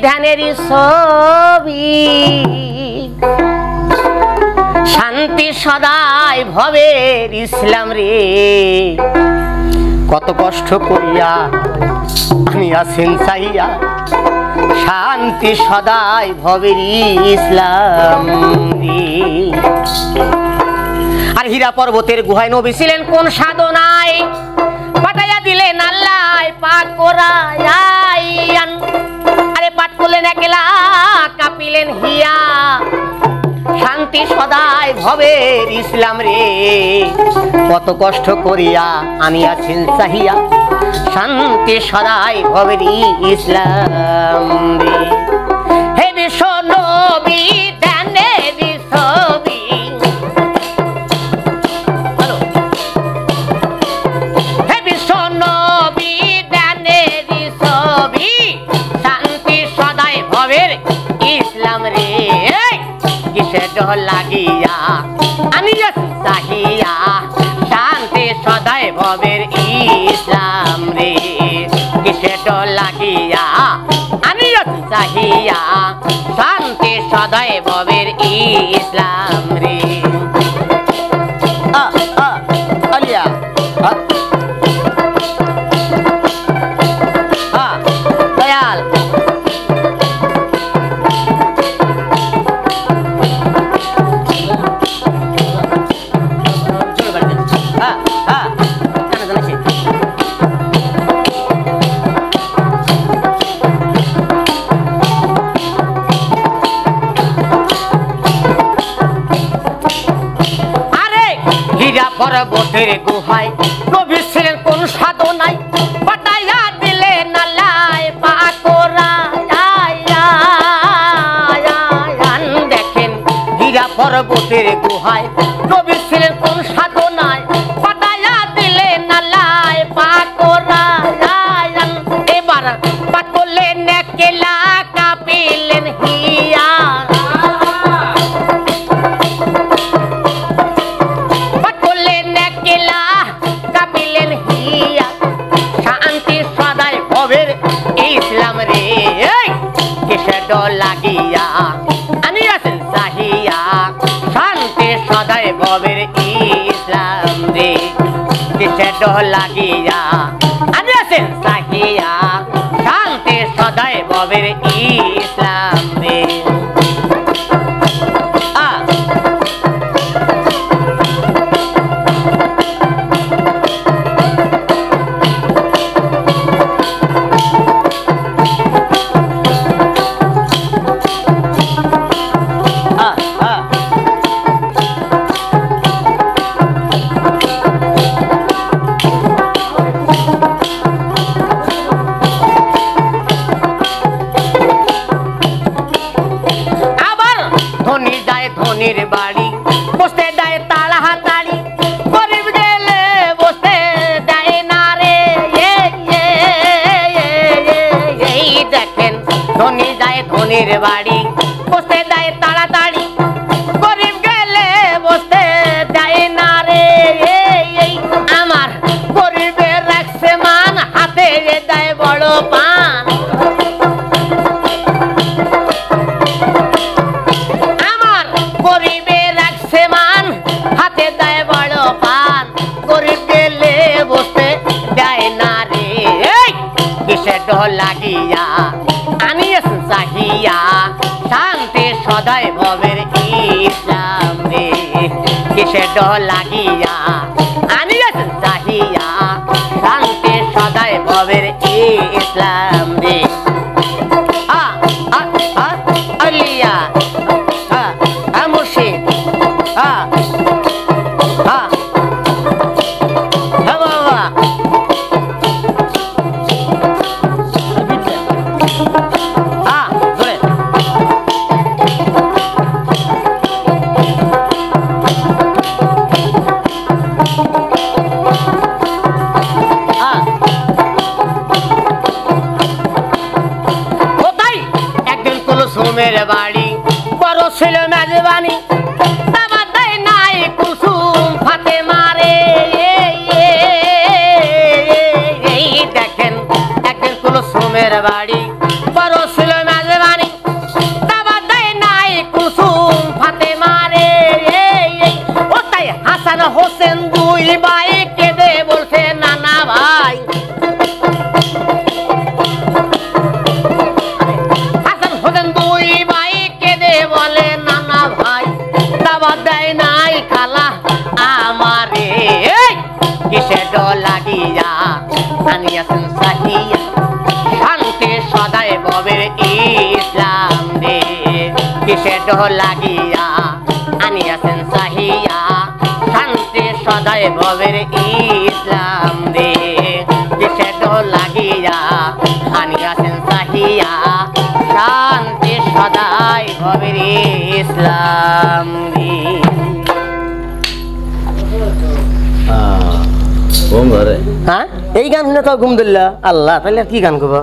ধ্যানের ছবি শান্তি সদাই ভবের ইসলাম রে কত কষ্ট করিয়া আমি আছেন চাইয়া শান্তি সদাই ভবের ইসলাম রে। আর হীরা পর্বতের গুহায় নবী ছিলেন কোন সাধনায় পাঠাইয়া দিলেন আল্লাহ পাক কোরআন। আরে পাঠ করলেন একলা কাঁপিলেন হিয়া শান্তি সদাই ভবের ইসলাম রে কত কষ্ট করিয়া আমি আছেন চাহিয়া শান্তি সদাই ভবের ইসলাম রে। হে বিশ্ব নবী ধ্যানের ছবি হে বিশ্ব নবী ধ্যানের ছবি শান্তি সদাই ভবের ইসলাম রে কিসে ডর লাগিয়া আমি চাহিয়া শান্তি সদাই ভবের ইসলাম রে কিসে ডর লাগিয়া আমি চাহিয়া শান্তি সদাই ভবের ইসলাম রে। আলিয়া দয়াল পর্বতের গুহায় নবী ছিলেন কোন সাধনায় পাঠাইয়া দিলেন আল্লাহ পাক কোরআন। দেখেন হীরা পর্বতের গুহায় নবী ছিলেন কোন সাধনায় পাঠাইয়া দিলেন আল্লাহ পাক কোরআন। এবার পাঠ করলেন একলা কাঁপিলেন হিয়া ইসলাম রে কিসে ডর লাগিয়া আমি আছেন চাহিয়া শান্তি সদাই ভবের ইসলাম রে কিসে ডর লাগিয়া আমি আছেন চাহিয়া শান্তি সদাই ভবের ইসলাম রে। ধনির বাড়ি বসতে দেয় তালা হাতাড়ি গরিব গেলে বসতে দেয় না রে। এই দেখেন ধনী যায় ধনির বাড়ি বসতে দেয় তাড়াতাড়ি গরিব গেলে বসতে দেয় না রে। আমার গরিবের রাখছে মান হাতে দেয় বড় পান গরিবের রাখছে মান হাতে দেয় বড় পান গরিব গেলে বসতে দেয় না রে। কিসে ডর লাগিয়া আমি চাহিয়া শান্তি সদাই ভবের ইসলাম রে কিসে ডর লাগিয়া আমি চাহিয়া শান্তি সদাই ভবের ইসলাম রে। আলিয়া কুলসুমের বাড়ি বড় ছিল মেজবানি নাই কুলসুম ফাতে মারে। এই দেখেন একদিন কুলসুমের বাড়ি বড় ছিল আনিয়াছেন সাহিয়া শান্তি সদাই ভবের ইসলাম রে কিসে ঢোল লাগিয়া আনিয়াছেন সাহিয়া শান্তি সদাই ভবের ইসলাম রে কিসে ঢোল লাগিয়া আনিয়াছেন সাহিয়া শান্তি সদাই ভবের ইসলাম রে ঘুম ধরে হ্যাঁ এই গান শুনে তো ঘুম ধরল আল্লাহ তাহলে আর কি গান করবো